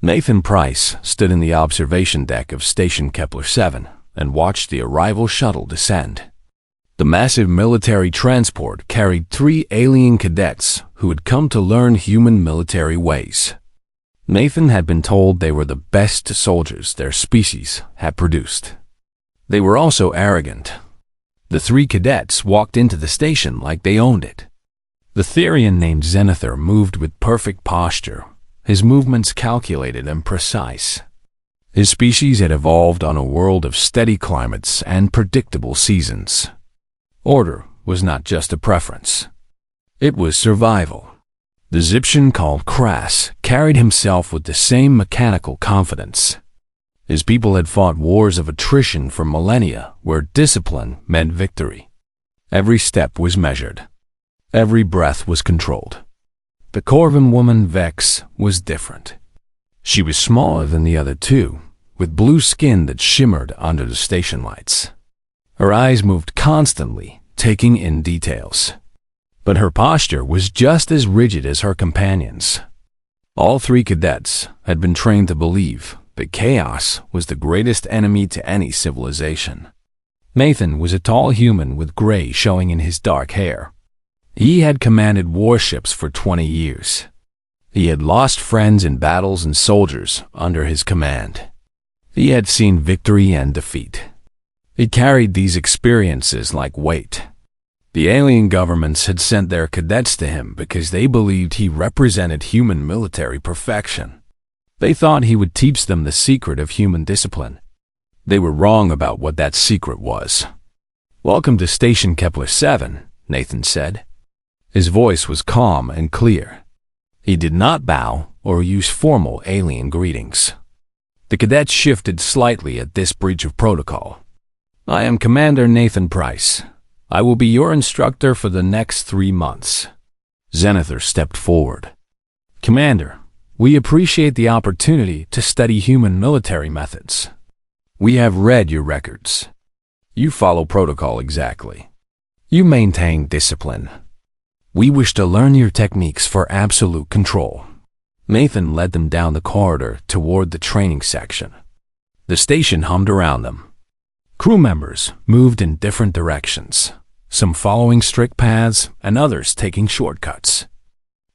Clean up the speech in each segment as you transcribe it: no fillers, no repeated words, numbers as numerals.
Nathan Price stood in the observation deck of Station Kepler-7 and watched the arrival shuttle descend. The massive military transport carried 3 alien cadets who had come to learn human military ways. Nathan had been told they were the best soldiers their species had produced. They were also arrogant. The 3 cadets walked into the station like they owned it. The Therian named Zenithar moved with perfect posture, his movements calculated and precise. His species had evolved on a world of steady climates and predictable seasons. Order was not just a preference. It was survival. The Ziptian called Crass carried himself with the same mechanical confidence. His people had fought wars of attrition for millennia where discipline meant victory. Every step was measured. Every breath was controlled. The Corvan woman Vex was different. She was smaller than the other 2, with blue skin that shimmered under the station lights. Her eyes moved constantly, taking in details. But her posture was just as rigid as her companions. All 3 cadets had been trained to believe that chaos was the greatest enemy to any civilization. Nathan was a tall human with gray showing in his dark hair. He had commanded warships for 20 years. He had lost friends in battles and soldiers under his command. He had seen victory and defeat. He carried these experiences like weight. The alien governments had sent their cadets to him because they believed he represented human military perfection. They thought he would teach them the secret of human discipline. They were wrong about what that secret was. "Welcome to Station Kepler-7, Nathan said. His voice was calm and clear. He did not bow or use formal alien greetings. The cadets shifted slightly at this breach of protocol. "I am Commander Nathan Price. I will be your instructor for the next 3 months. Zenithar stepped forward. "Commander, we appreciate the opportunity to study human military methods. We have read your records. You follow protocol exactly. You maintain discipline. We wish to learn your techniques for absolute control." Nathan led them down the corridor toward the training section. The station hummed around them. Crew members moved in different directions, some following strict paths and others taking shortcuts.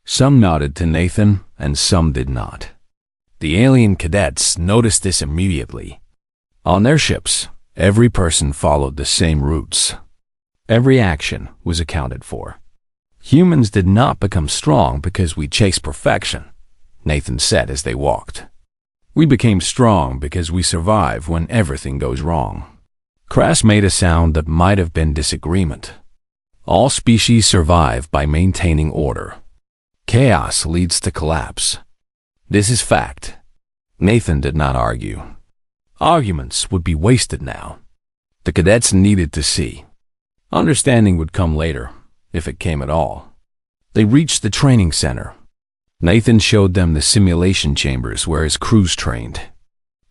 Some nodded to Nathan and some did not. The alien cadets noticed this immediately. On their ships, every person followed the same routes. Every action was accounted for. "Humans did not become strong because we chase perfection," Nathan said as they walked. "We became strong because we survive when everything goes wrong." Crass made a sound that might have been disagreement. All species survive by maintaining order. Chaos leads to collapse. This is fact. Nathan did not argue. Arguments would be wasted now. The cadets needed to see. Understanding would come later, if it came at all. They reached the training center. Nathan showed them the simulation chambers where his crews trained.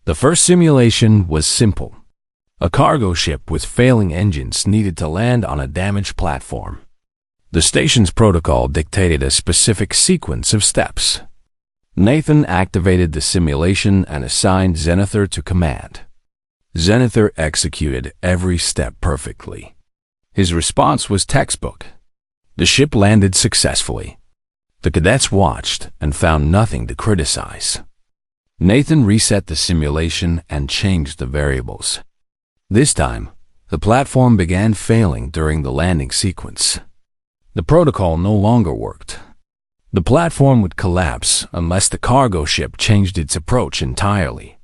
The first simulation was simple. A cargo ship with failing engines needed to land on a damaged platform. The station's protocol dictated a specific sequence of steps. Nathan activated the simulation and assigned Zenithar to command. Zenithar executed every step perfectly. His response was textbook. The ship landed successfully. The cadets watched and found nothing to criticize. Nathan reset the simulation and changed the variables. This time, the platform began failing during the landing sequence. The protocol no longer worked. The platform would collapse unless the cargo ship changed its approach entirely.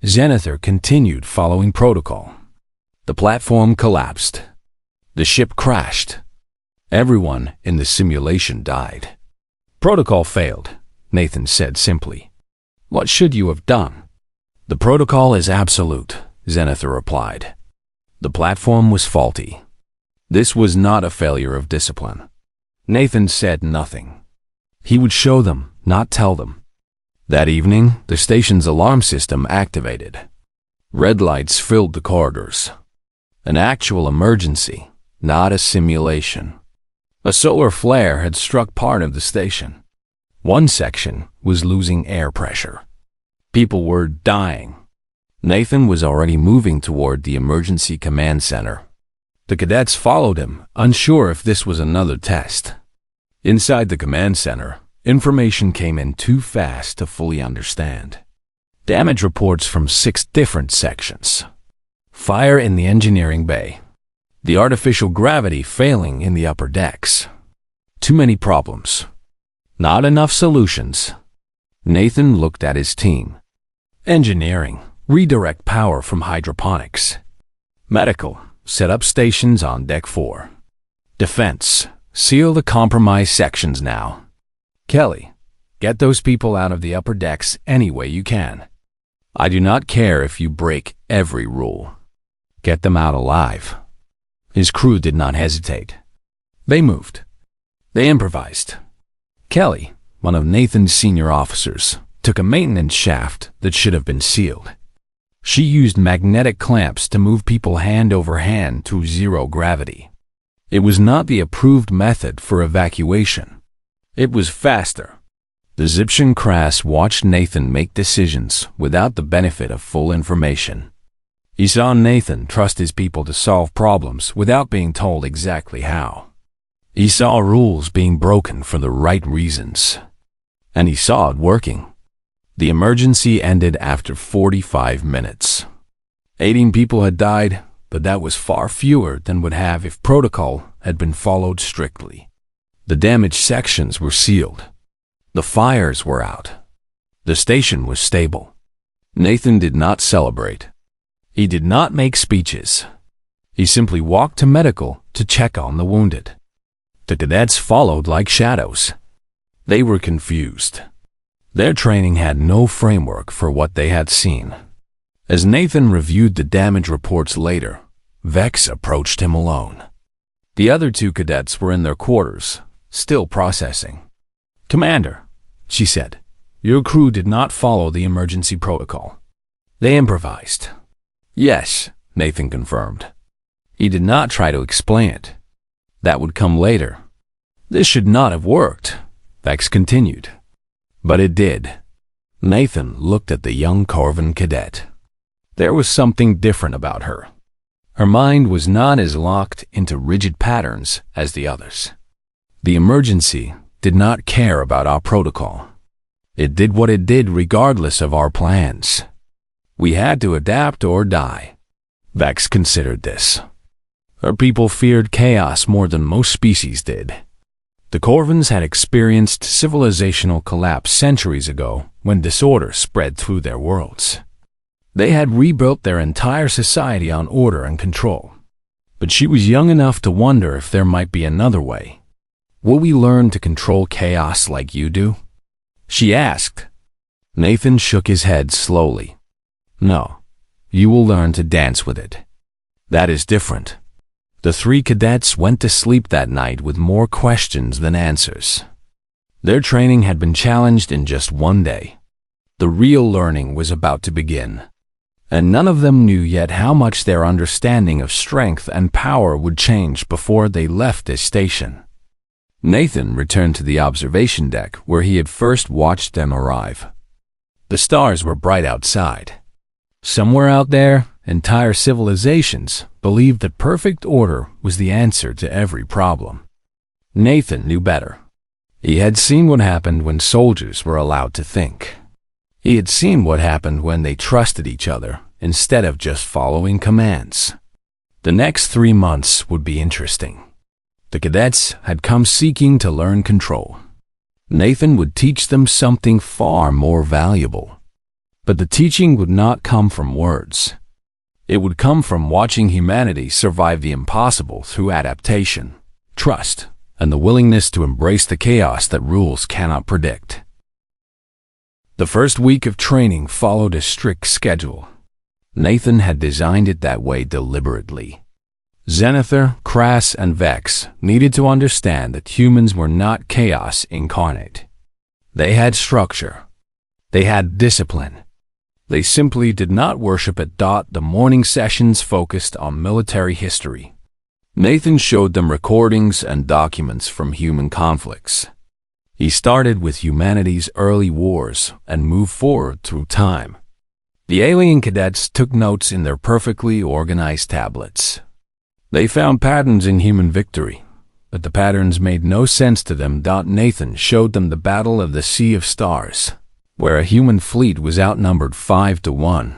Zenithar continued following protocol. The platform collapsed. The ship crashed. Everyone in the simulation died. Protocol failed, Nathan said simply. What should you have done? The protocol is absolute, Zenithar replied. The platform was faulty. This was not a failure of discipline. Nathan said nothing. He would show them, not tell them. That evening, the station's alarm system activated. Red lights filled the corridors. An actual emergency, not a simulation. A solar flare had struck part of the station. One section was losing air pressure. People were dying. Nathan was already moving toward the emergency command center. The cadets followed him, unsure if this was another test. Inside the command center, information came in too fast to fully understand. Damage reports from 6 different sections. Fire in the engineering bay. The artificial gravity failing in the upper decks. Too many problems. Not enough solutions. Nathan looked at his team. Engineering. Redirect power from hydroponics. Medical. Set up stations on Deck 4. Defense. Seal the compromised sections now. Kelly, get those people out of the upper decks any way you can. I do not care if you break every rule. Get them out alive. His crew did not hesitate. They moved. They improvised. Kelly, one of Nathan's senior officers, took a maintenance shaft that should have been sealed. She used magnetic clamps to move people hand over hand to 0 gravity. It was not the approved method for evacuation. It was faster. The Egyptian Crass watched Nathan make decisions without the benefit of full information. He saw Nathan trust his people to solve problems without being told exactly how. He saw rules being broken for the right reasons. And he saw it working. The emergency ended after 45 minutes. 18 people had died, but that was far fewer than would have if protocol had been followed strictly. The damaged sections were sealed. The fires were out. The station was stable. Nathan did not celebrate. He did not make speeches. He simply walked to medical to check on the wounded. The cadets followed like shadows. They were confused. Their training had no framework for what they had seen. As Nathan reviewed the damage reports later, Vex approached him alone. The other 2 cadets were in their quarters, still processing. "Commander," she said, "your crew did not follow the emergency protocol. They improvised." "Yes," Nathan confirmed. He did not try to explain it. That would come later. "This should not have worked," Vex continued. But it did. Nathan looked at the young Corvan cadet. There was something different about her. Her mind was not as locked into rigid patterns as the others. The emergency did not care about our protocol. It did what it did regardless of our plans. We had to adapt or die. Vex considered this. Her people feared chaos more than most species did. The Corvans had experienced civilizational collapse centuries ago when disorder spread through their worlds. They had rebuilt their entire society on order and control. But she was young enough to wonder if there might be another way. "Will we learn to control chaos like you do?" she asked. Nathan shook his head slowly. "No, you will learn to dance with it. That is different." The 3 cadets went to sleep that night with more questions than answers. Their training had been challenged in just 1 day. The real learning was about to begin. And none of them knew yet how much their understanding of strength and power would change before they left this station. Nathan returned to the observation deck where he had first watched them arrive. The stars were bright outside. Somewhere out there, entire civilizations believed that perfect order was the answer to every problem. Nathan knew better. He had seen what happened when soldiers were allowed to think. He had seen what happened when they trusted each other instead of just following commands. The next 3 months would be interesting. The cadets had come seeking to learn control. Nathan would teach them something far more valuable. But the teaching would not come from words. It would come from watching humanity survive the impossible through adaptation, trust, and the willingness to embrace the chaos that rules cannot predict. The first week of training followed a strict schedule. Nathan had designed it that way deliberately. Zenithar, Crass, and Vex needed to understand that humans were not chaos incarnate. They had structure. They had discipline. They simply did not worship at The morning sessions focused on military history. Nathan showed them recordings and documents from human conflicts. He started with humanity's early wars and moved forward through time. The alien cadets took notes in their perfectly organized tablets. They found patterns in human victory, but the patterns made no sense to them. Nathan showed them the Battle of the Sea of Stars, where a human fleet was outnumbered 5-1.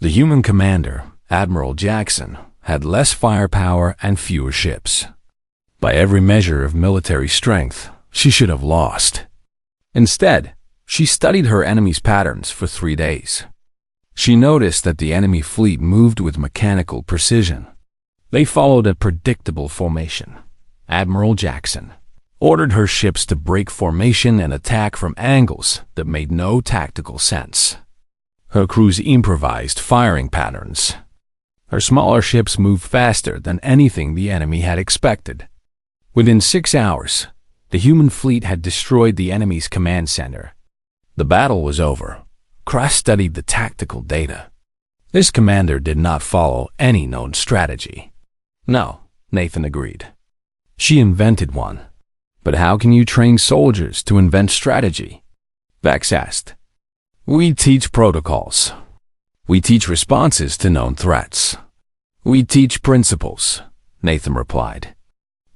The human commander, Admiral Jackson, had less firepower and fewer ships. By every measure of military strength, she should have lost. Instead, she studied her enemy's patterns for 3 days. She noticed that the enemy fleet moved with mechanical precision. They followed a predictable formation. Admiral Jackson ordered her ships to break formation and attack from angles that made no tactical sense. Her crews improvised firing patterns. Her smaller ships moved faster than anything the enemy had expected. Within 6 hours, the human fleet had destroyed the enemy's command center. The battle was over. Krass studied the tactical data. This commander did not follow any known strategy. No, Nathan agreed. She invented one. But how can you train soldiers to invent strategy? Vex asked. We teach protocols. We teach responses to known threats. We teach principles, Nathan replied.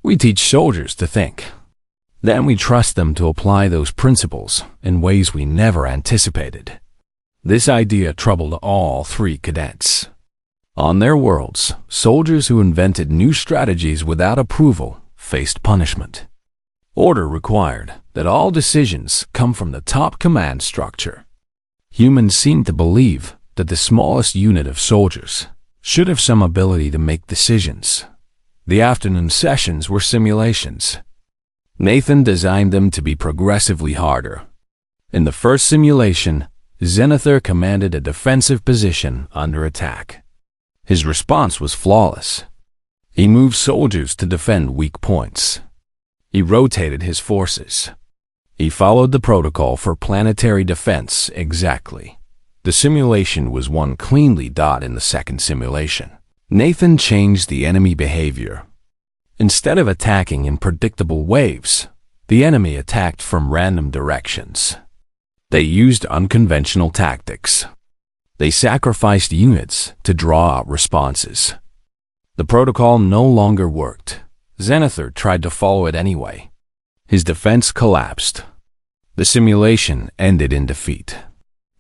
We teach soldiers to think. Then we trust them to apply those principles in ways we never anticipated. This idea troubled all 3 cadets. On their worlds, soldiers who invented new strategies without approval faced punishment. Order required that all decisions come from the top command structure. Humans seemed to believe that the smallest unit of soldiers should have some ability to make decisions. The afternoon sessions were simulations. Nathan designed them to be progressively harder. In the first simulation, Zenithar commanded a defensive position under attack. His response was flawless. He moved soldiers to defend weak points. He rotated his forces. He followed the protocol for planetary defense exactly. The simulation was won cleanly. In the second simulation, Nathan changed the enemy behavior. Instead of attacking in predictable waves, the enemy attacked from random directions. They used unconventional tactics. They sacrificed units to draw out responses. The protocol no longer worked. Zenithar tried to follow it anyway. His defense collapsed. The simulation ended in defeat.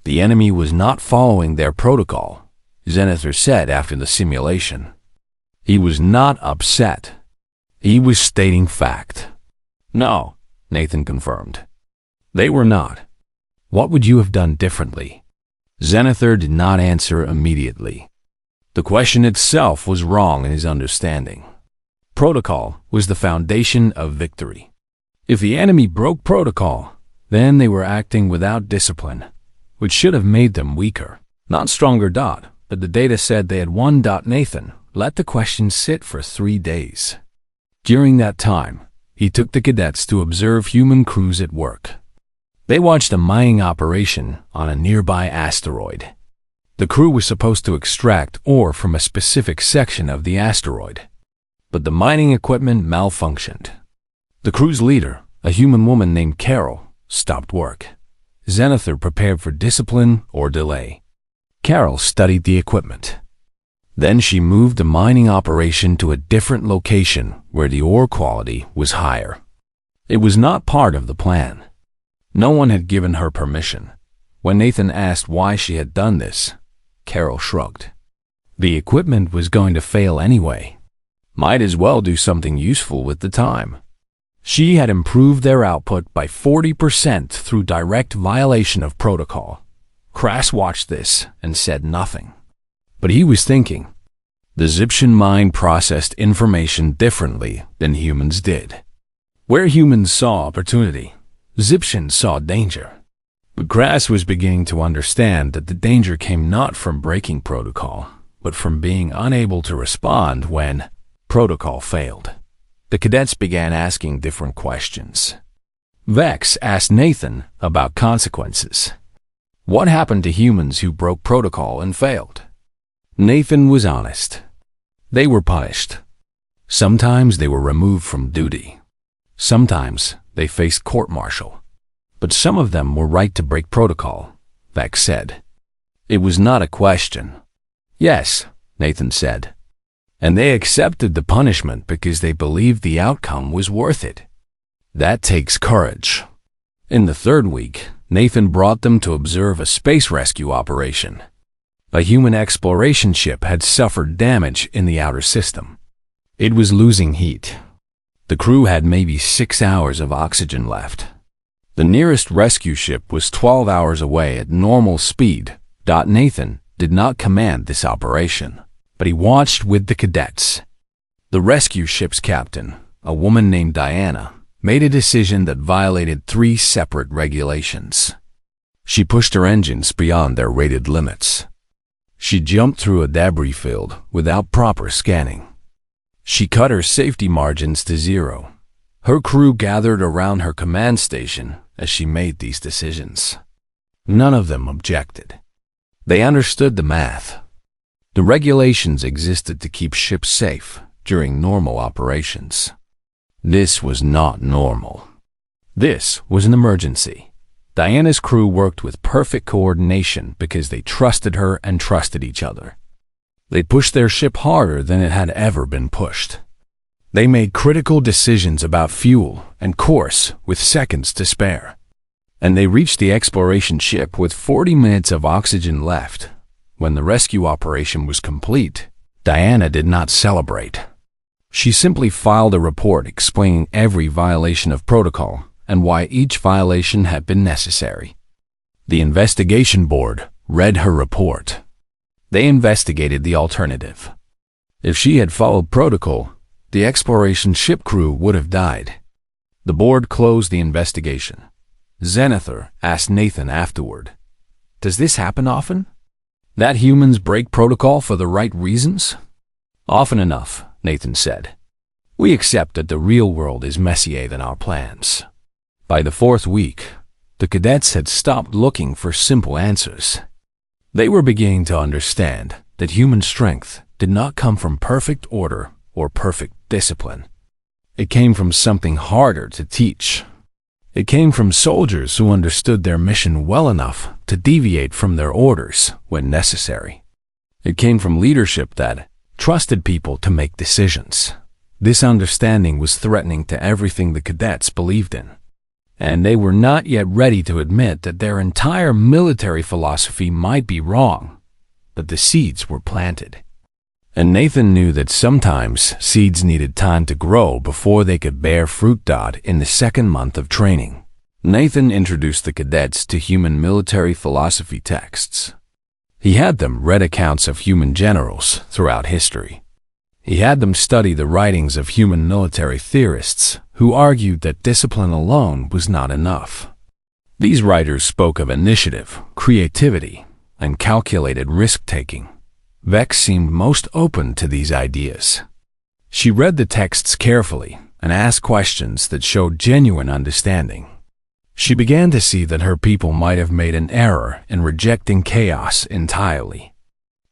The enemy was not following their protocol, Zenithar said after the simulation. He was not upset. He was stating fact. No, Nathan confirmed. They were not. What would you have done differently? Zenithar did not answer immediately. The question itself was wrong in his understanding. Protocol was the foundation of victory. If the enemy broke protocol, then they were acting without discipline, which should have made them weaker, not stronger. But the data said they had won. Nathan let the question sit for 3 days. During that time, he took the cadets to observe human crews at work. They watched a mining operation on a nearby asteroid. The crew was supposed to extract ore from a specific section of the asteroid, but the mining equipment malfunctioned. The crew's leader, a human woman named Carol, stopped work. Zenithar prepared for discipline or delay. Carol studied the equipment. Then she moved the mining operation to a different location where the ore quality was higher. It was not part of the plan. No one had given her permission. When Nathan asked why she had done this, Carol shrugged. The equipment was going to fail anyway. Might as well do something useful with the time. She had improved their output by 40% through direct violation of protocol. Krass watched this and said nothing. But he was thinking. The Zyptian mind processed information differently than humans did. Where humans saw opportunity, Zyptians saw danger. But Krass was beginning to understand that the danger came not from breaking protocol, but from being unable to respond when protocol failed. The cadets began asking different questions. Vex asked Nathan about consequences. What happened to humans who broke protocol and failed? Nathan was honest. They were punished. Sometimes they were removed from duty. Sometimes they faced court-martial. But some of them were right to break protocol, Vex said. It was not a question. Yes, Nathan said. And they accepted the punishment because they believed the outcome was worth it. That takes courage. In the third week, Nathan brought them to observe a space rescue operation. A human exploration ship had suffered damage in the outer system. It was losing heat. The crew had maybe 6 hours of oxygen left. The nearest rescue ship was 12 hours away at normal speed. Nathan did not command this operation, but he watched with the cadets. The rescue ship's captain, a woman named Diana, made a decision that violated 3 separate regulations. She pushed her engines beyond their rated limits. She jumped through a debris field without proper scanning. She cut her safety margins to 0. Her crew gathered around her command station as she made these decisions. None of them objected. They understood the math. The regulations existed to keep ships safe during normal operations. This was not normal. This was an emergency. Diana's crew worked with perfect coordination because they trusted her and trusted each other. They pushed their ship harder than it had ever been pushed. They made critical decisions about fuel and course with seconds to spare. And they reached the exploration ship with 40 minutes of oxygen left. When the rescue operation was complete, Diana did not celebrate. She simply filed a report explaining every violation of protocol and why each violation had been necessary. The investigation board read her report. They investigated the alternative. If she had followed protocol, the exploration ship crew would have died. The board closed the investigation. Zenithor asked Nathan afterward, "Does this happen often? That humans break protocol for the right reasons?" "Often enough," Nathan said. "We accept that the real world is messier than our plans." By the 4th week, the cadets had stopped looking for simple answers. They were beginning to understand that human strength did not come from perfect order or perfect discipline. It came from something harder to teach. It came from soldiers who understood their mission well enough to deviate from their orders when necessary. It came from leadership that trusted people to make decisions. This understanding was threatening to everything the cadets believed in. And they were not yet ready to admit that their entire military philosophy might be wrong, but the seeds were planted. And Nathan knew that sometimes seeds needed time to grow before they could bear fruit. In the 2nd month of training, Nathan introduced the cadets to human military philosophy texts. He had them read accounts of human generals throughout history. He had them study the writings of human military theorists who argued that discipline alone was not enough. These writers spoke of initiative, creativity, and calculated risk-taking. Vex seemed most open to these ideas. She read the texts carefully and asked questions that showed genuine understanding. She began to see that her people might have made an error in rejecting chaos entirely.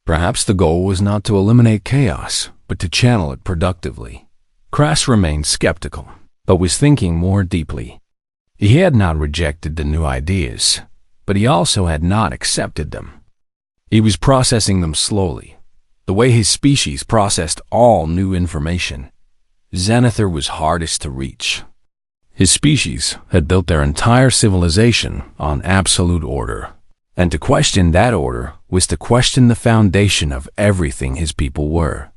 Perhaps the goal was not to eliminate chaos, but to channel it productively. Crass remained skeptical, but was thinking more deeply. He had not rejected the new ideas, but he also had not accepted them. He was processing them slowly, the way his species processed all new information. Zenithor was hardest to reach. His species had built their entire civilization on absolute order, and to question that order was to question the foundation of everything his people were.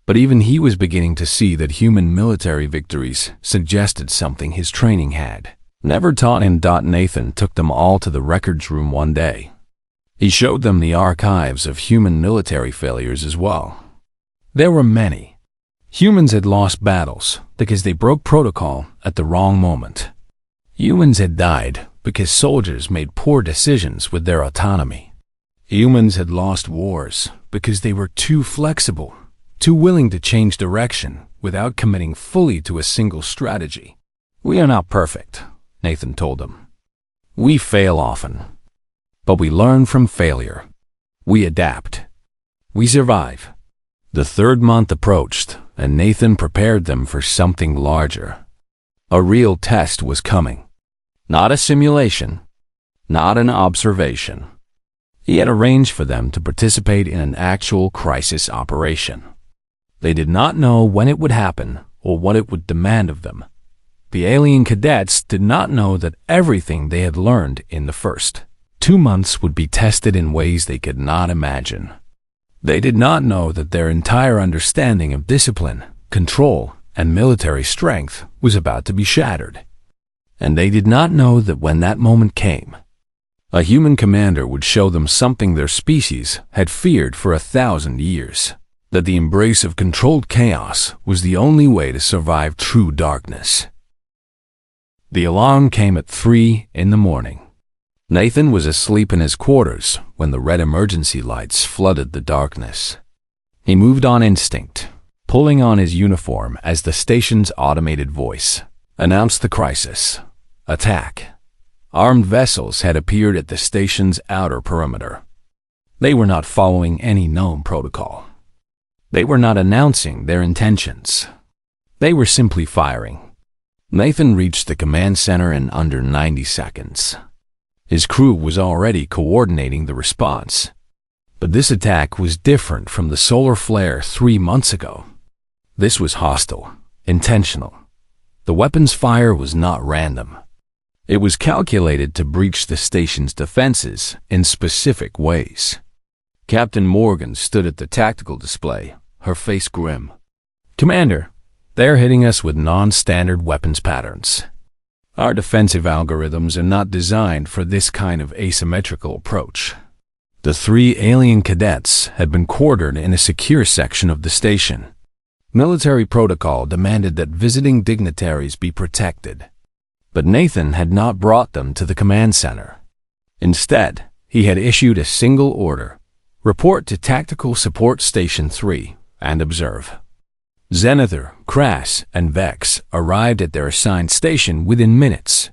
But even he was beginning to see that human military victories suggested something his training had never taught him. Nathan took them all to the records room one day. He showed them the archives of human military failures as well. There were many. Humans had lost battles because they broke protocol at the wrong moment. Humans had died because soldiers made poor decisions with their autonomy. Humans had lost wars because they were too flexible, too willing to change direction without committing fully to a single strategy. "We are not perfect," Nathan told them. "We fail often. But we learn from failure. We adapt. We survive." The 3rd month approached, and Nathan prepared them for something larger. A real test was coming. Not a simulation, not an observation. He had arranged for them to participate in an actual crisis operation. They did not know when it would happen or what it would demand of them. The alien cadets did not know that everything they had learned in the first 2 months would be tested in ways they could not imagine. They did not know that their entire understanding of discipline, control, and military strength was about to be shattered. And they did not know that when that moment came, a human commander would show them something their species had feared for 1,000 years, that the embrace of controlled chaos was the only way to survive true darkness. The alarm came at 3 in the morning. Nathan was asleep in his quarters when the red emergency lights flooded the darkness. He moved on instinct, pulling on his uniform as the station's automated voice announced the crisis. Attack. Armed vessels had appeared at the station's outer perimeter. They were not following any known protocol. They were not announcing their intentions. They were simply firing. Nathan reached the command center in under 90 seconds. His crew was already coordinating the response. But this attack was different from the solar flare 3 months ago. This was hostile, intentional. The weapon's fire was not random. It was calculated to breach the station's defenses in specific ways. Captain Morgan stood at the tactical display, her face grim. "Commander, they're hitting us with non-standard weapons patterns. Our defensive algorithms are not designed for this kind of asymmetrical approach." The 3 alien cadets had been quartered in a secure section of the station. Military protocol demanded that visiting dignitaries be protected. But Nathan had not brought them to the command center. Instead, he had issued a single order: report to Tactical Support Station 3 and observe. Zenithor, Crass, and Vex arrived at their assigned station within minutes.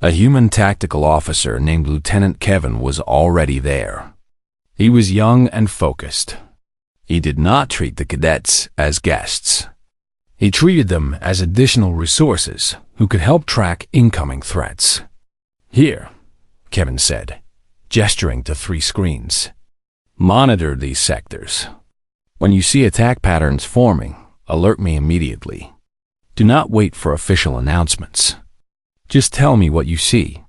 A human tactical officer named Lieutenant Kevin was already there. He was young and focused. He did not treat the cadets as guests. He treated them as additional resources who could help track incoming threats. "Here," Kevin said, gesturing to 3 screens. "Monitor these sectors. When you see attack patterns forming, alert me immediately. Do not wait for official announcements. Just tell me what you see."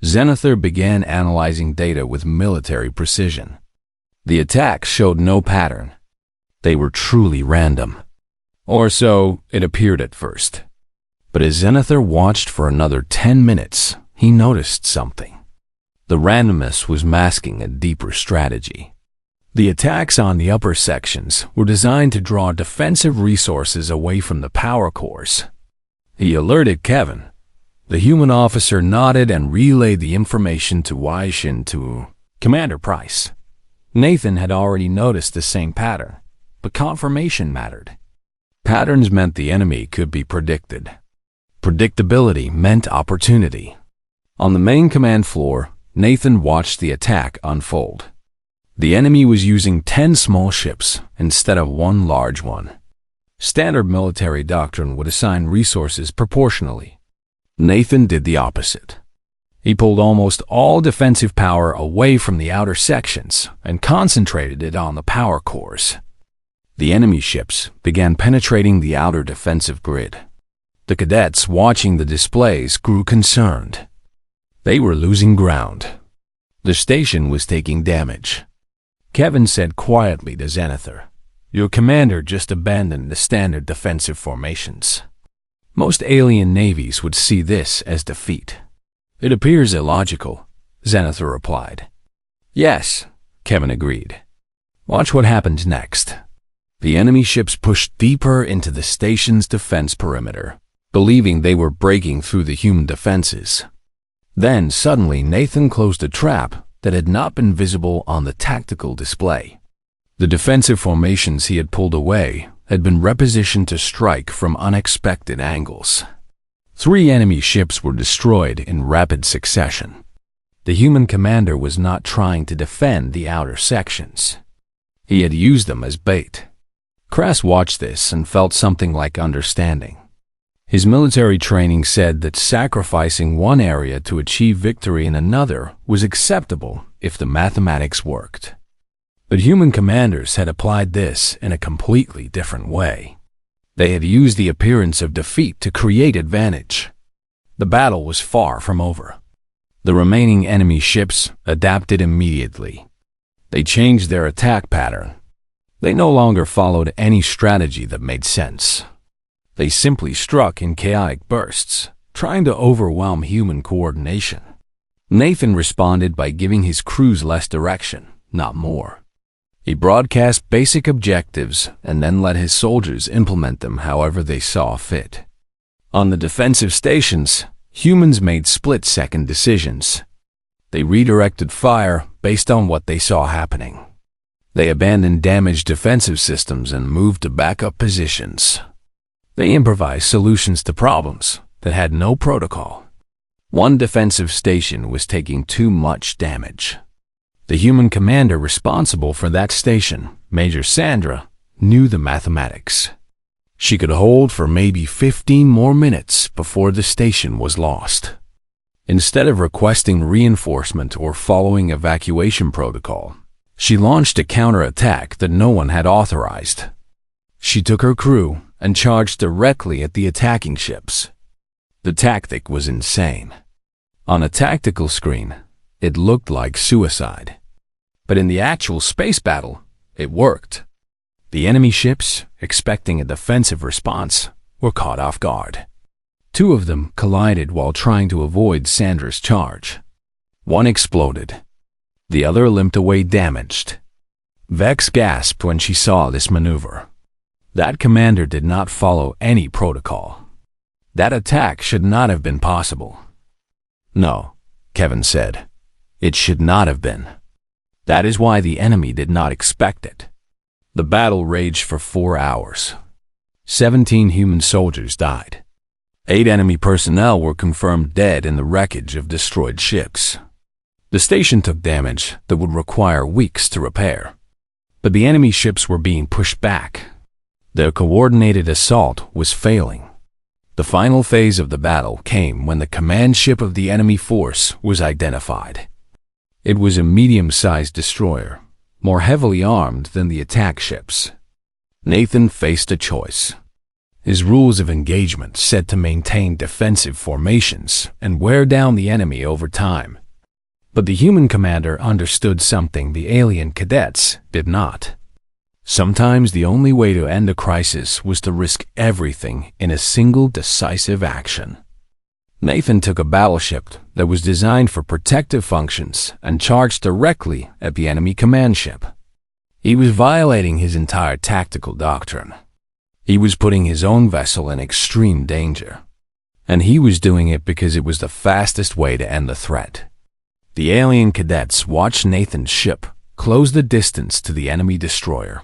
Zenithor began analyzing data with military precision. The attacks showed no pattern. They were truly random. Or so it appeared at first. But as Zenithor watched for another 10 minutes, he noticed something. The randomness was masking a deeper strategy. The attacks on the upper sections were designed to draw defensive resources away from the power cores. He alerted Kevin. The human officer nodded and relayed the information to Weishin to Commander Price. Nathan had already noticed the same pattern, but confirmation mattered. Patterns meant the enemy could be predicted. Predictability meant opportunity. On the main command floor, Nathan watched the attack unfold. The enemy was using 10 small ships instead of 1 large one. Standard military doctrine would assign resources proportionally. Nathan did the opposite. He pulled almost all defensive power away from the outer sections and concentrated it on the power cores. The enemy ships began penetrating the outer defensive grid. The cadets watching the displays grew concerned. They were losing ground. The station was taking damage. Kevin said quietly to Zenithor, "Your commander just abandoned the standard defensive formations." Most alien navies would see this as defeat. "It appears illogical," Zenithor replied. "Yes," Kevin agreed. "Watch what happens next." The enemy ships pushed deeper into the station's defense perimeter, believing they were breaking through the human defenses. Then suddenly Nathan closed a trap that had not been visible on the tactical display. The defensive formations he had pulled away had been repositioned to strike from unexpected angles. 3 enemy ships were destroyed in rapid succession. The human commander was not trying to defend the outer sections. He had used them as bait. Crass watched this and felt something like understanding. His military training said that sacrificing one area to achieve victory in another was acceptable if the mathematics worked. But human commanders had applied this in a completely different way. They had used the appearance of defeat to create advantage. The battle was far from over. The remaining enemy ships adapted immediately. They changed their attack pattern. They no longer followed any strategy that made sense. They simply struck in chaotic bursts, trying to overwhelm human coordination. Nathan responded by giving his crews less direction, not more. He broadcast basic objectives and then let his soldiers implement them however they saw fit. On the defensive stations, humans made split-second decisions. They redirected fire based on what they saw happening. They abandoned damaged defensive systems and moved to backup positions. They improvised solutions to problems that had no protocol. One defensive station was taking too much damage. The human commander responsible for that station, Major Sandra, knew the mathematics. She could hold for maybe 15 more minutes before the station was lost. Instead of requesting reinforcement or following evacuation protocol, she launched a counterattack that no one had authorized. She took her crew and charged directly at the attacking ships. The tactic was insane. On a tactical screen, it looked like suicide. But in the actual space battle, it worked. The enemy ships, expecting a defensive response, were caught off guard. Two of them collided while trying to avoid Sandra's charge. One exploded. The other limped away damaged. Vex gasped when she saw this maneuver. That commander did not follow any protocol. That attack should not have been possible. No, Kevin said. It should not have been. That is why the enemy did not expect it. The battle raged for 4 hours. 17 human soldiers died. 8 enemy personnel were confirmed dead in the wreckage of destroyed ships. The station took damage that would require weeks to repair. But the enemy ships were being pushed back. Their coordinated assault was failing. The final phase of the battle came when the command ship of the enemy force was identified. It was a medium-sized destroyer, more heavily armed than the attack ships. Nathan faced a choice. His rules of engagement said to maintain defensive formations and wear down the enemy over time. But the human commander understood something the alien cadets did not. Sometimes the only way to end a crisis was to risk everything in a single decisive action. Nathan took a battleship that was designed for protective functions and charged directly at the enemy command ship. He was violating his entire tactical doctrine. He was putting his own vessel in extreme danger. And he was doing it because it was the fastest way to end the threat. The alien cadets watched Nathan's ship close the distance to the enemy destroyer.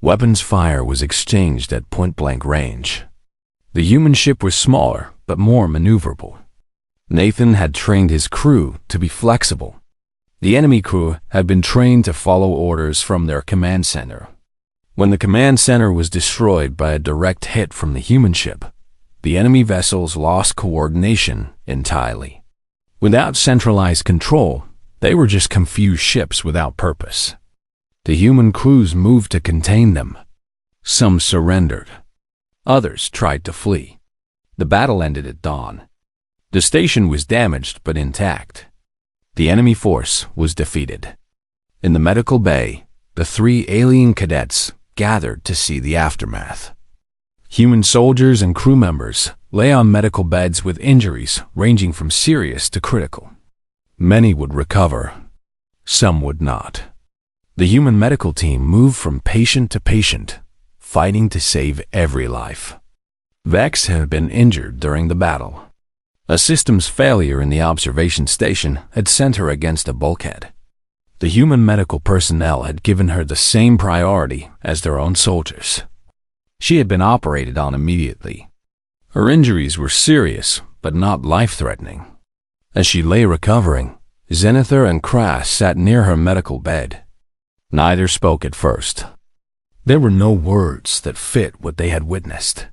Weapons fire was exchanged at point-blank range. The human ship was smaller, but more maneuverable. Nathan had trained his crew to be flexible. The enemy crew had been trained to follow orders from their command center. When the command center was destroyed by a direct hit from the human ship, the enemy vessels lost coordination entirely. Without centralized control, they were just confused ships without purpose. The human crews moved to contain them. Some surrendered. Others tried to flee. The battle ended at dawn. The station was damaged but intact. The enemy force was defeated. In the medical bay, the 3 alien cadets gathered to see the aftermath. Human soldiers and crew members lay on medical beds with injuries ranging from serious to critical. Many would recover. Some would not. The human medical team moved from patient to patient, fighting to save every life. Vex had been injured during the battle. A systems failure in the observation station had sent her against a bulkhead. The human medical personnel had given her the same priority as their own soldiers. She had been operated on immediately. Her injuries were serious, but not life-threatening. As she lay recovering, Zenithar and Kras sat near her medical bed. Neither spoke at first. There were no words that fit what they had witnessed.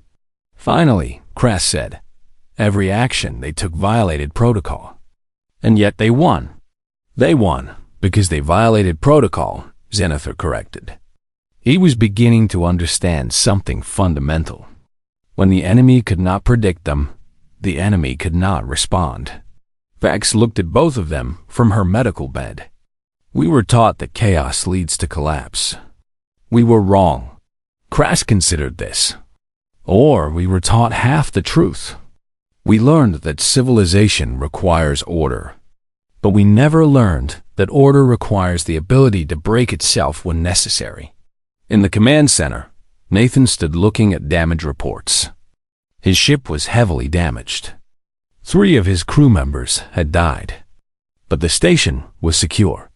Finally, Crass said. Every action they took violated protocol. And yet they won. They won because they violated protocol, Zenithor corrected. He was beginning to understand something fundamental. When the enemy could not predict them, the enemy could not respond. Vex looked at both of them from her medical bed. We were taught that chaos leads to collapse. We were wrong. Crass considered this. Or we were taught half the truth. We learned that civilization requires order. But we never learned that order requires the ability to break itself when necessary. In the command center, Nathan stood looking at damage reports. His ship was heavily damaged. 3 of his crew members had died. But the station was secure.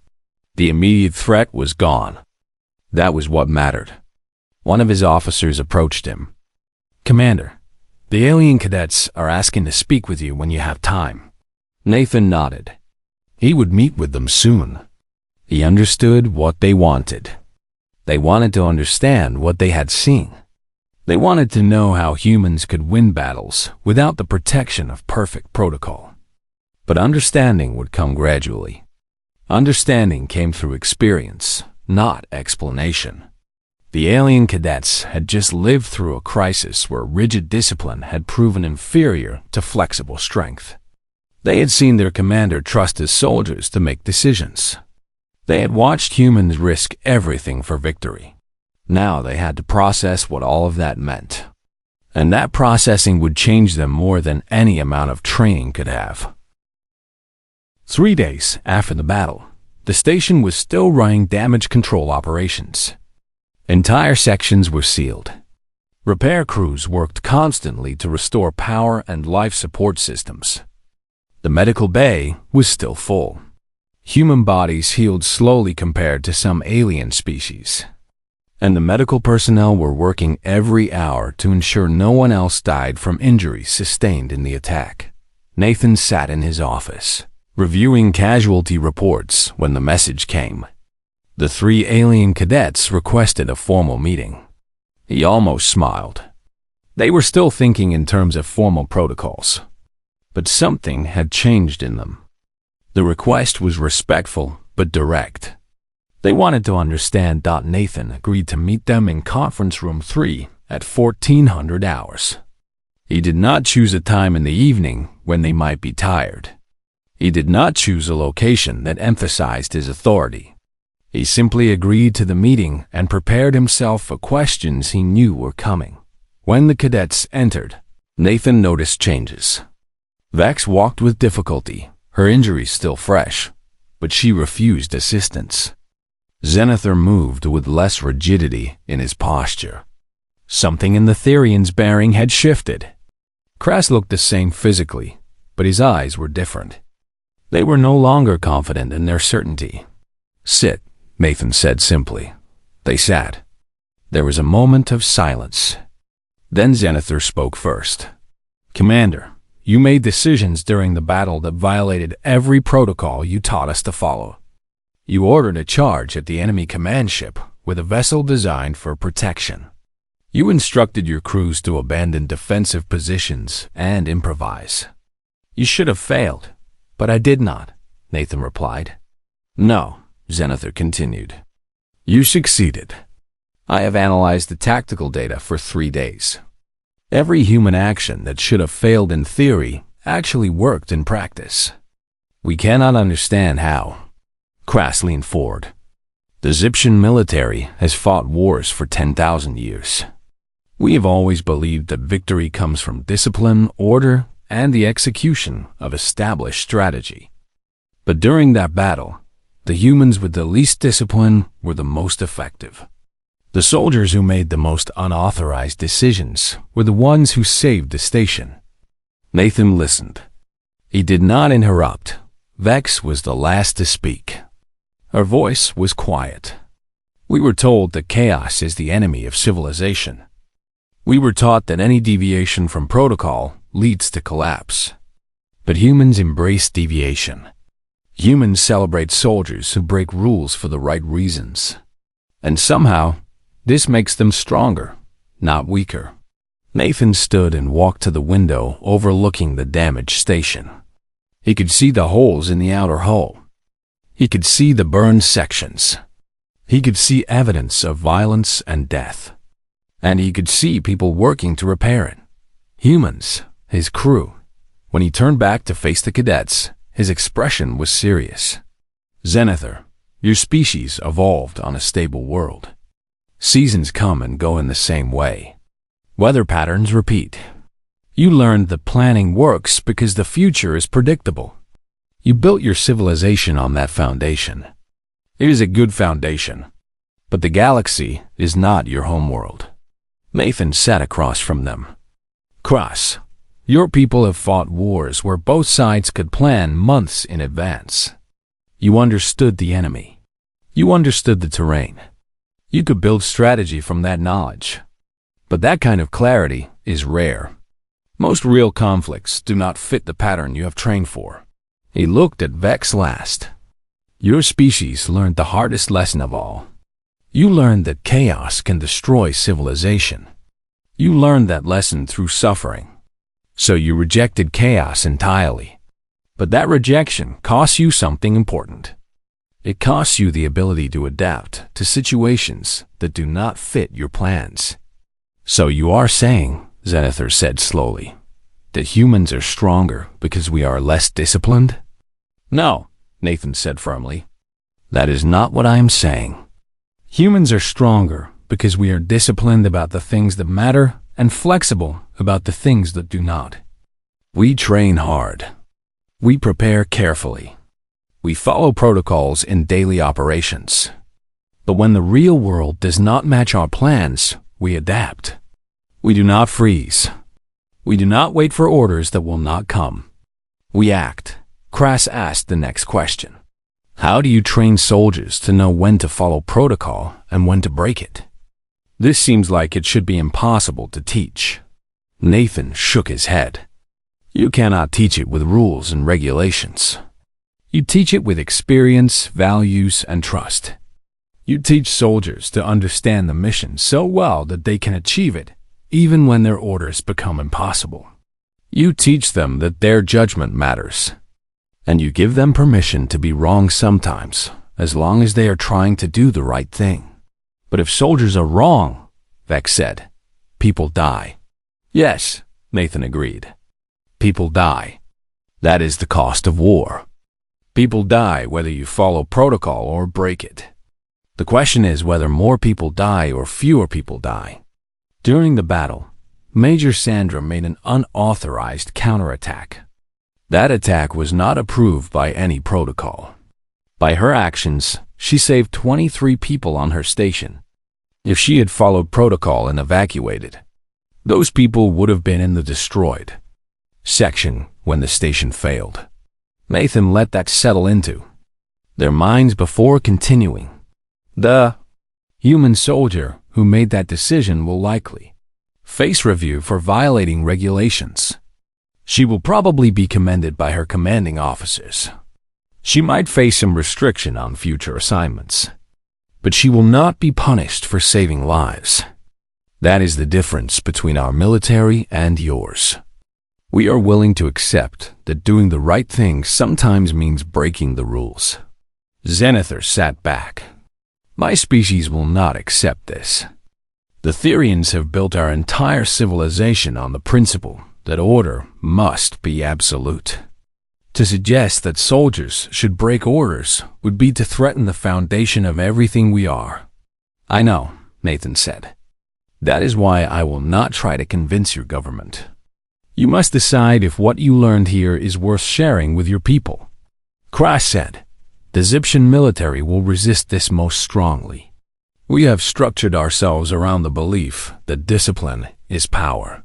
The immediate threat was gone. That was what mattered. One of his officers approached him. "Commander, the alien cadets are asking to speak with you when you have time." Nathan nodded. He would meet with them soon. He understood what they wanted. They wanted to understand what they had seen. They wanted to know how humans could win battles without the protection of perfect protocol. But understanding would come gradually. Understanding came through experience, not explanation. The alien cadets had just lived through a crisis where rigid discipline had proven inferior to flexible strength. They had seen their commander trust his soldiers to make decisions. They had watched humans risk everything for victory. Now they had to process what all of that meant. And that processing would change them more than any amount of training could have. 3 days after the battle, the station was still running damage control operations. Entire sections were sealed. Repair crews worked constantly to restore power and life support systems. The medical bay was still full. Human bodies healed slowly compared to some alien species. And the medical personnel were working every hour to ensure no one else died from injuries sustained in the attack. Nathan sat in his office, reviewing casualty reports when the message came. The 3 alien cadets requested a formal meeting. He almost smiled. They were still thinking in terms of formal protocols. But something had changed in them. The request was respectful but direct. They wanted to understand. Nathan agreed to meet them in Conference Room 3 at 1400 hours. He did not choose a time in the evening when they might be tired. He did not choose a location that emphasized his authority. He simply agreed to the meeting and prepared himself for questions he knew were coming. When the cadets entered, Nathan noticed changes. Vex walked with difficulty, her injuries still fresh, but she refused assistance. Zenithor moved with less rigidity in his posture. Something in the Therian's bearing had shifted. Crass looked the same physically, but his eyes were different. They were no longer confident in their certainty. "Sit," Nathan said simply. They sat. There was a moment of silence. Then Zenithor spoke first. "Commander, you made decisions during the battle that violated every protocol you taught us to follow. You ordered a charge at the enemy command ship with a vessel designed for protection. You instructed your crews to abandon defensive positions and improvise. You should have failed, but I did not," Nathan replied. "No," Zenithor continued. "You succeeded. I have analyzed the tactical data for 3 days. Every human action that should have failed in theory actually worked in practice. We cannot understand how." Crass leaned forward. "The Zyptian military has fought wars for 10,000 years. We have always believed that victory comes from discipline, order, and the execution of established strategy. But during that battle, the humans with the least discipline were the most effective. The soldiers who made the most unauthorized decisions were the ones who saved the station." Nathan listened. He did not interrupt. Vex was the last to speak. Her voice was quiet. "We were told that chaos is the enemy of civilization. We were taught that any deviation from protocol leads to collapse. But humans embrace deviation. Humans celebrate soldiers who break rules for the right reasons. And somehow, this makes them stronger, not weaker." Nathan stood and walked to the window overlooking the damaged station. He could see the holes in the outer hull. He could see the burned sections. He could see evidence of violence and death. And he could see people working to repair it. Humans, his crew. When he turned back to face the cadets, his expression was serious. Zenithor, your species evolved on a stable world. Seasons come and go in the same way. Weather patterns repeat. You learned that planning works because the future is predictable. You built your civilization on that foundation. It is a good foundation. But the galaxy is not your homeworld. Nathan sat across from them. Cross, your people have fought wars where both sides could plan months in advance. You understood the enemy. You understood the terrain. You could build strategy from that knowledge. But that kind of clarity is rare. Most real conflicts do not fit the pattern you have trained for. He looked at Vex last. Your species learned the hardest lesson of all. You learned that chaos can destroy civilization. You learned that lesson through suffering. So you rejected chaos entirely. But that rejection costs you something important. It costs you the ability to adapt to situations that do not fit your plans. So you are saying, Zenithor said slowly, that humans are stronger because we are less disciplined? No, Nathan said firmly. That is not what I am saying. Humans are stronger because we are disciplined about the things that matter and flexible about the things that do not. We train hard. We prepare carefully. We follow protocols in daily operations. But when the real world does not match our plans, we adapt. We do not freeze. We do not wait for orders that will not come. We act. Crass asked the next question. How do you train soldiers to know when to follow protocol and when to break it? This seems like it should be impossible to teach. Nathan shook his head. You cannot teach it with rules and regulations. You teach it with experience, values, and trust. You teach soldiers to understand the mission so well that they can achieve it, even when their orders become impossible. You teach them that their judgment matters. And you give them permission to be wrong sometimes, as long as they are trying to do the right thing. But if soldiers are wrong, Vex said, people die. Yes, Nathan agreed. People die. That is the cost of war. People die whether you follow protocol or break it. The question is whether more people die or fewer people die. During the battle, Major Sandra made an unauthorized counterattack. That attack was not approved by any protocol. By her actions, she saved 23 people on her station. If she had followed protocol and evacuated, those people would have been in the destroyed section when the station failed. Nathan let that settle into their minds before continuing. The human soldier who made that decision will likely face review for violating regulations. She will probably be commended by her commanding officers. She might face some restriction on future assignments, but she will not be punished for saving lives. That is the difference between our military and yours. We are willing to accept that doing the right thing sometimes means breaking the rules. Zenithor sat back. My species will not accept this. The Therians have built our entire civilization on the principle that order must be absolute. To suggest that soldiers should break orders would be to threaten the foundation of everything we are. I know, Nathan said. That is why I will not try to convince your government. You must decide if what you learned here is worth sharing with your people. Krash said, the Ziptian military will resist this most strongly. We have structured ourselves around the belief that discipline is power.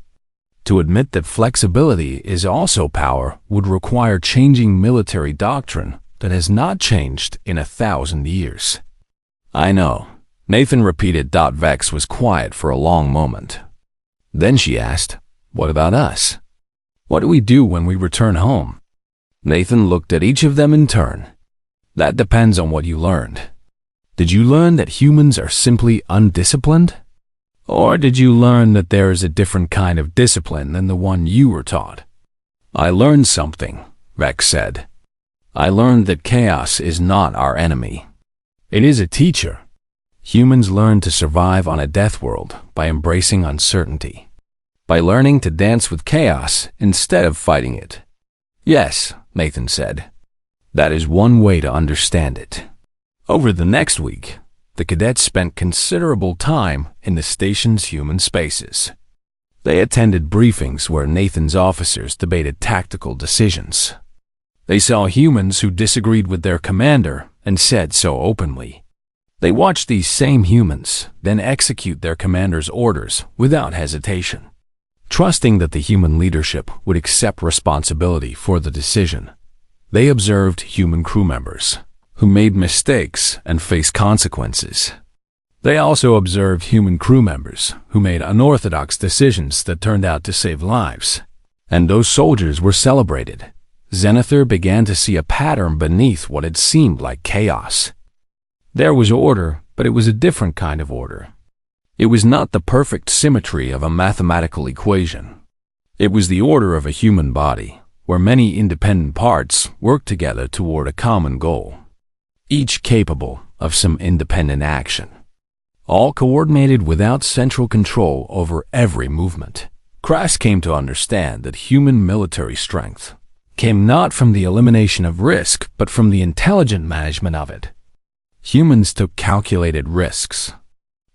To admit that flexibility is also power would require changing military doctrine that has not changed in 1,000 years. I know, Nathan repeated. Vex was quiet for a long moment. Then she asked, what about us? What do we do when we return home? Nathan looked at each of them in turn. That depends on what you learned. Did you learn that humans are simply undisciplined? Or did you learn that there is a different kind of discipline than the one you were taught? I learned something, Vex said. I learned that chaos is not our enemy. It is a teacher. Humans learn to survive on a death world by embracing uncertainty, by learning to dance with chaos instead of fighting it. Yes, Nathan said. That is one way to understand it. Over the next week, the cadets spent considerable time in the station's human spaces. They attended briefings where Nathan's officers debated tactical decisions. They saw humans who disagreed with their commander and said so openly. They watched these same humans then execute their commander's orders without hesitation, trusting that the human leadership would accept responsibility for the decision. They observed human crew members who made mistakes and faced consequences. They also observed human crew members who made unorthodox decisions that turned out to save lives. And those soldiers were celebrated. Zenithar began to see a pattern beneath what had seemed like chaos. There was order, but it was a different kind of order. It was not the perfect symmetry of a mathematical equation. It was the order of a human body, where many independent parts work together toward a common goal, each capable of some independent action, all coordinated without central control over every movement. Krass came to understand that human military strength came not from the elimination of risk, but from the intelligent management of it. Humans took calculated risks.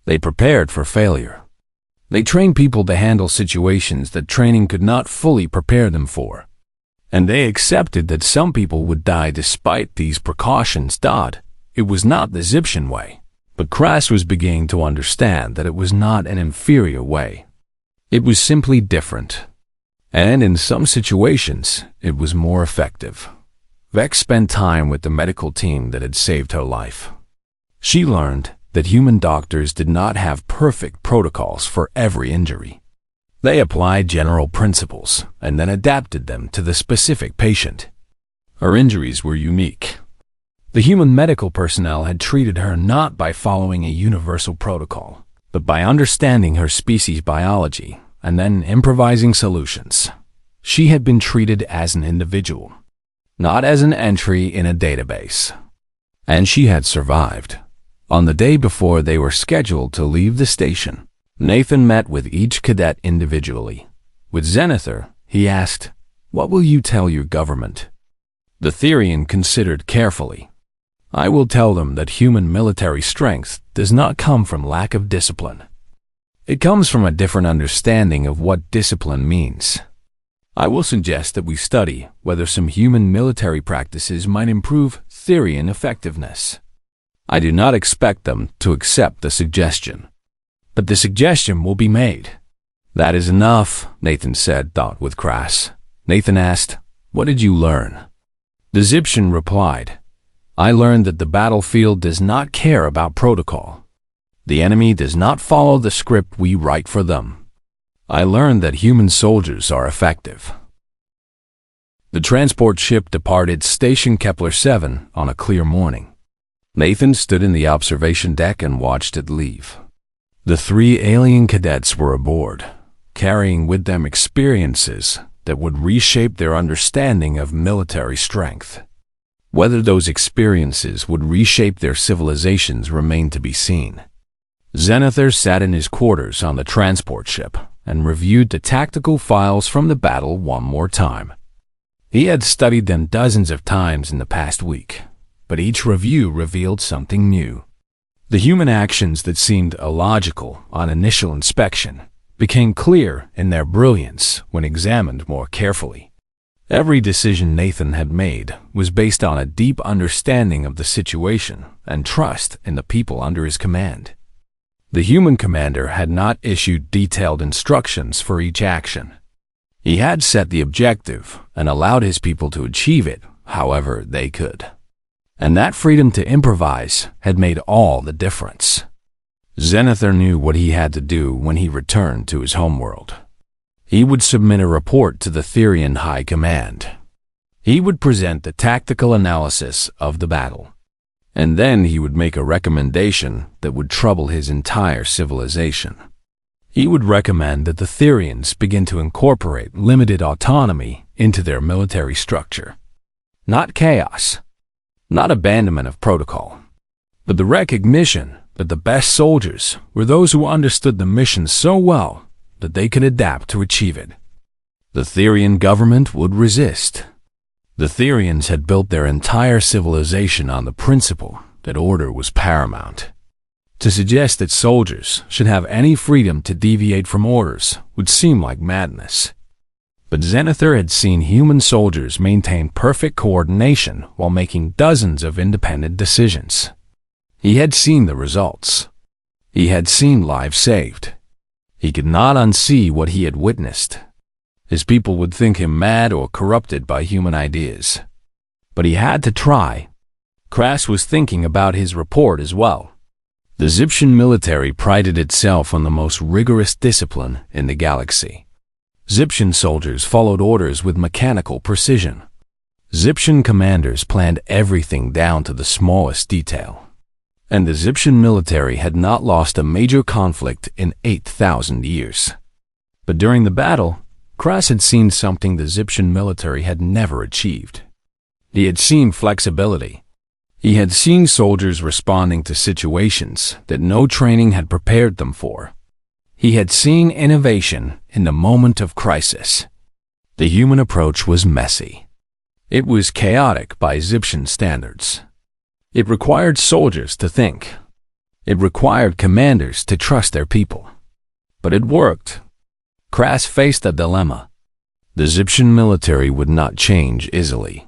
They prepared for failure. They trained people to handle situations that training could not fully prepare them for. And they accepted that some people would die despite these precautions. It was not the Egyptian way, but Krass was beginning to understand that it was not an inferior way. It was simply different. And in some situations, it was more effective. Vex spent time with the medical team that had saved her life. She learned that human doctors did not have perfect protocols for every injury. They applied general principles and then adapted them to the specific patient. Her injuries were unique. The human medical personnel had treated her not by following a universal protocol, but by understanding her species' biology and then improvising solutions. She had been treated as an individual, not as an entry in a database. And she had survived. On the day before they were scheduled to leave the station, Nathan met with each cadet individually. With Zenithar, he asked, "What will you tell your government?" The Therian considered carefully. "I will tell them that human military strength does not come from lack of discipline. It comes from a different understanding of what discipline means. I will suggest that we study whether some human military practices might improve Therian effectiveness. I do not expect them to accept the suggestion, but the suggestion will be made." "That is enough," Nathan said, with Krass. Nathan asked, "What did you learn?" The Egyptian replied, "I learned that the battlefield does not care about protocol. The enemy does not follow the script we write for them. I learned that human soldiers are effective." The transport ship departed Station Kepler 7 on a clear morning. Nathan stood in the observation deck and watched it leave. The 3 alien cadets were aboard, carrying with them experiences that would reshape their understanding of military strength. Whether those experiences would reshape their civilizations remained to be seen. Zenithar sat in his quarters on the transport ship and reviewed the tactical files from the battle one more time. He had studied them dozens of times in the past week, but each review revealed something new. The human actions that seemed illogical on initial inspection became clear in their brilliance when examined more carefully. Every decision Nathan had made was based on a deep understanding of the situation and trust in the people under his command. The human commander had not issued detailed instructions for each action. He had set the objective and allowed his people to achieve it however they could. And that freedom to improvise had made all the difference. Zenithar knew what he had to do when he returned to his homeworld. He would submit a report to the Therian High Command. He would present the tactical analysis of the battle. And then he would make a recommendation that would trouble his entire civilization. He would recommend that the Therians begin to incorporate limited autonomy into their military structure. Not chaos, not abandonment of protocol, but the recognition that the best soldiers were those who understood the mission so well that they could adapt to achieve it. The Therian government would resist. The Therians had built their entire civilization on the principle that order was paramount. To suggest that soldiers should have any freedom to deviate from orders would seem like madness. But Zenithar had seen human soldiers maintain perfect coordination while making dozens of independent decisions. He had seen the results. He had seen lives saved. He could not unsee what he had witnessed. His people would think him mad or corrupted by human ideas. But he had to try. Kras was thinking about his report as well. The Zyptian military prided itself on the most rigorous discipline in the galaxy. Zyptian soldiers followed orders with mechanical precision. Zyptian commanders planned everything down to the smallest detail. And the Zyptian military had not lost a major conflict in 8,000 years. But during the battle, Kras had seen something the Zyptian military had never achieved. He had seen flexibility. He had seen soldiers responding to situations that no training had prepared them for. He had seen innovation in the moment of crisis. The human approach was messy. It was chaotic by Zyptian standards. It required soldiers to think. It required commanders to trust their people. But it worked. Kras faced a dilemma. The Zyptian military would not change easily.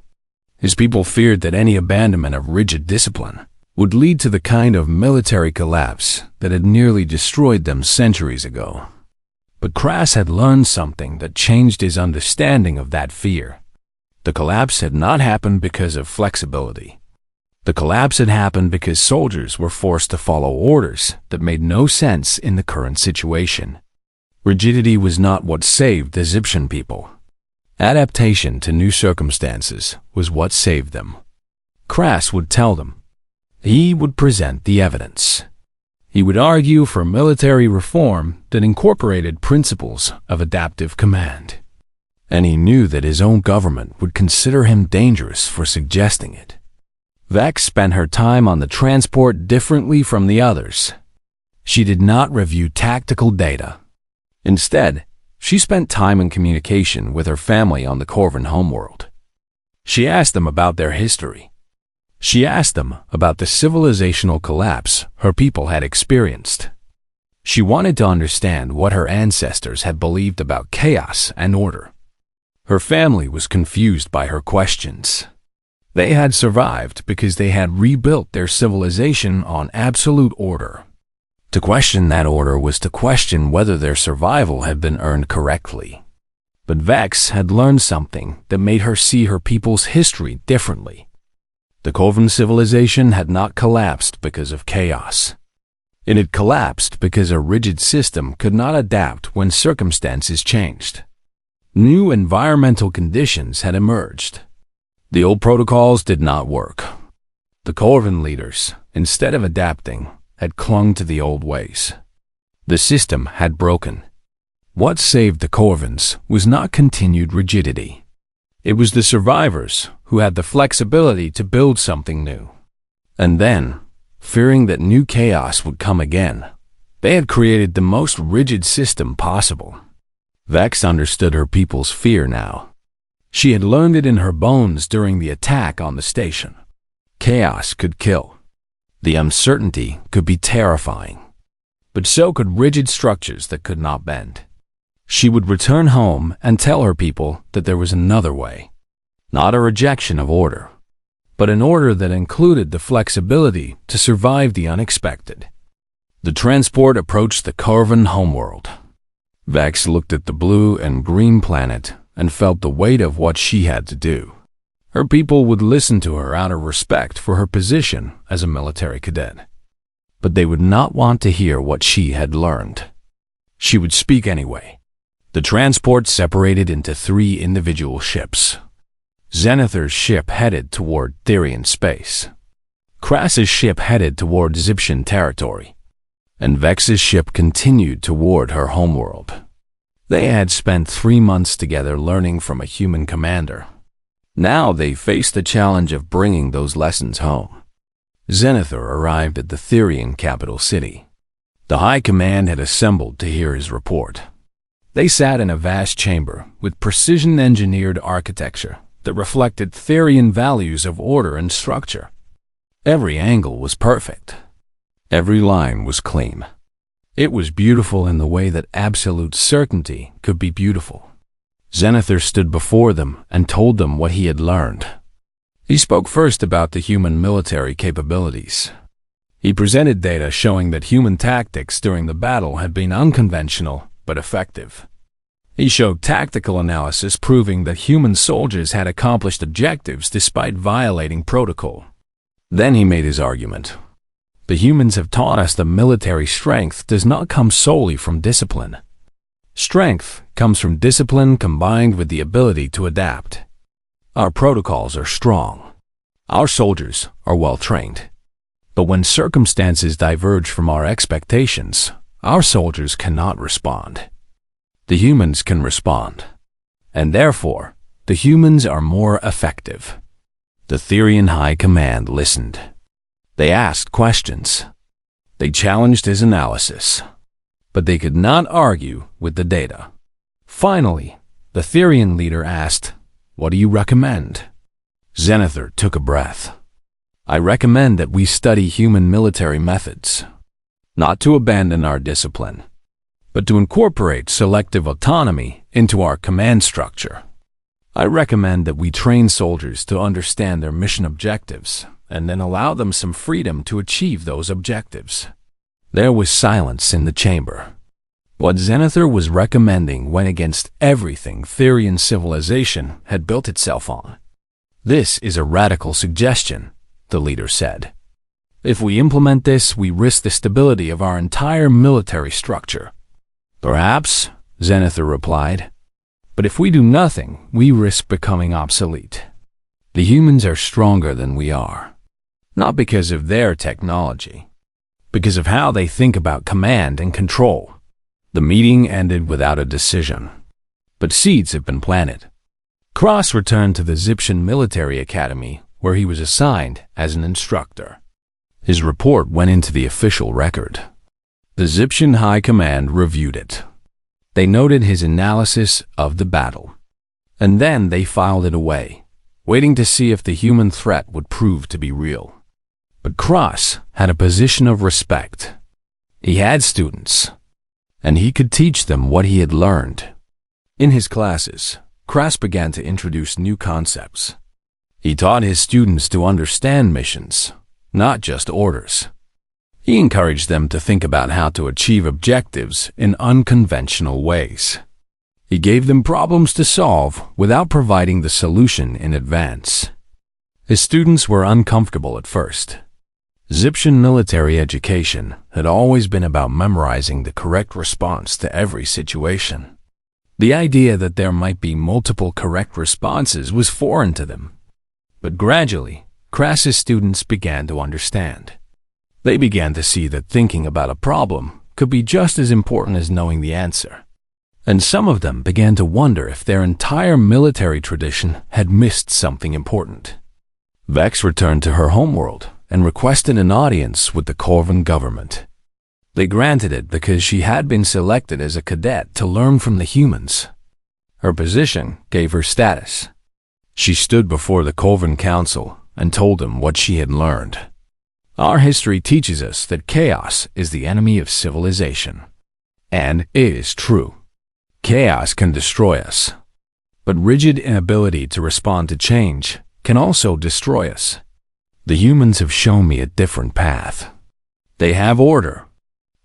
His people feared that any abandonment of rigid discipline would lead to the kind of military collapse that had nearly destroyed them centuries ago. But Kras had learned something that changed his understanding of that fear. The collapse had not happened because of flexibility. The collapse had happened because soldiers were forced to follow orders that made no sense in the current situation. Rigidity was not what saved the Zyptian people. Adaptation to new circumstances was what saved them. Kras would tell them. He would present the evidence. He would argue for military reform that incorporated principles of adaptive command. And he knew that his own government would consider him dangerous for suggesting it. Vex spent her time on the transport differently from the others. She did not review tactical data. Instead, she spent time in communication with her family on the Corvan homeworld. She asked them about their history. She asked them about the civilizational collapse her people had experienced. She wanted to understand what her ancestors had believed about chaos and order. Her family was confused by her questions. They had survived because they had rebuilt their civilization on absolute order. To question that order was to question whether their survival had been earned correctly. But Vex had learned something that made her see her people's history differently. The Corvan civilization had not collapsed because of chaos. It had collapsed because a rigid system could not adapt when circumstances changed. New environmental conditions had emerged. The old protocols did not work. The Corvan leaders, instead of adapting, had clung to the old ways. The system had broken. What saved the Corvans was not continued rigidity. It was the survivors who had the flexibility to build something new. And then, fearing that new chaos would come again, they had created the most rigid system possible. Vex understood her people's fear now. She had learned it in her bones during the attack on the station. Chaos could kill. The uncertainty could be terrifying, but so could rigid structures that could not bend. She would return home and tell her people that there was another way, not a rejection of order, but an order that included the flexibility to survive the unexpected. The transport approached the Corvan homeworld. Vex looked at the blue and green planet and felt the weight of what she had to do. Her people would listen to her out of respect for her position as a military cadet. But they would not want to hear what she had learned. She would speak anyway. The transport separated into 3 individual ships. Zenithar's ship headed toward Therian space. Kras's ship headed toward Zyptian territory. and Vex's ship continued toward her homeworld. They had spent 3 months together learning from a human commander. Now they faced the challenge of bringing those lessons home. Zenithor arrived at the Therian capital city. The High Command had assembled to hear his report. They sat in a vast chamber with precision-engineered architecture that reflected Therian values of order and structure. Every angle was perfect. Every line was clean. It was beautiful in the way that absolute certainty could be beautiful. Zenithor stood before them and told them what he had learned. He spoke first about the human military capabilities. He presented data showing that human tactics during the battle had been unconventional but effective. He showed tactical analysis proving that human soldiers had accomplished objectives despite violating protocol. Then he made his argument. The humans have taught us that military strength does not come solely from discipline. Strength comes from discipline combined with the ability to adapt. Our protocols are strong. Our soldiers are well trained. But when circumstances diverge from our expectations, our soldiers cannot respond. The humans can respond, and therefore, the humans are more effective. The Therian High Command listened. They asked questions. They challenged his analysis, but they could not argue with the data. Finally, the Therian leader asked, "What do you recommend?" Zenithor took a breath. "I recommend that we study human military methods, not to abandon our discipline, but to incorporate selective autonomy into our command structure. I recommend that we train soldiers to understand their mission objectives and then allow them some freedom to achieve those objectives." There was silence in the chamber. What Zenithor was recommending went against everything Therian civilization had built itself on. "This is a radical suggestion," the leader said. "If we implement this, we risk the stability of our entire military structure." "Perhaps," Zenithor replied. "But if we do nothing, we risk becoming obsolete. The humans are stronger than we are, not because of their technology, because of how they think about command and control." The meeting ended without a decision, but seeds have been planted. Cross returned to the Zyptian Military Academy, where he was assigned as an instructor. His report went into the official record. The Zyptian High Command reviewed it. They noted his analysis of the battle, and then they filed it away, waiting to see if the human threat would prove to be real. But Cross had a position of respect. He had students, and he could teach them what he had learned. In his classes, Cross began to introduce new concepts. He taught his students to understand missions, not just orders. He encouraged them to think about how to achieve objectives in unconventional ways. He gave them problems to solve without providing the solution in advance. His students were uncomfortable at first. Zyptian military education had always been about memorizing the correct response to every situation. The idea that there might be multiple correct responses was foreign to them. But gradually, Crassus' students began to understand. They began to see that thinking about a problem could be just as important as knowing the answer. And some of them began to wonder if their entire military tradition had missed something important. Vex returned to her homeworld and requested an audience with the Corvan government. They granted it because she had been selected as a cadet to learn from the humans. Her position gave her status. She stood before the Corvan Council and told them what she had learned. Our history teaches us that chaos is the enemy of civilization. And it is true. Chaos can destroy us. But rigid inability to respond to change can also destroy us. The humans have shown me a different path. They have order.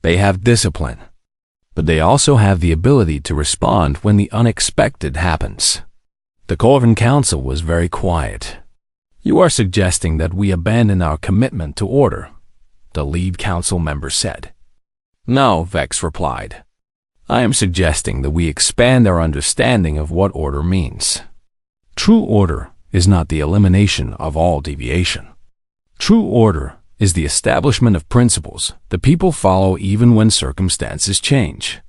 They have discipline. But they also have the ability to respond when the unexpected happens. The Corvan Council was very quiet. "You are suggesting that we abandon our commitment to order," the lead council member said. "No," Vex replied. "I am suggesting that we expand our understanding of what order means. True order is not the elimination of all deviation. True order is the establishment of principles the people follow even when circumstances change.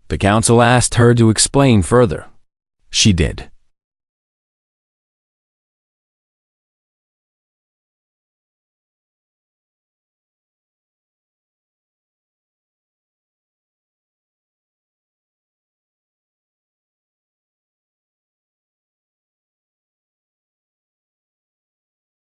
The council asked her to explain further. She did.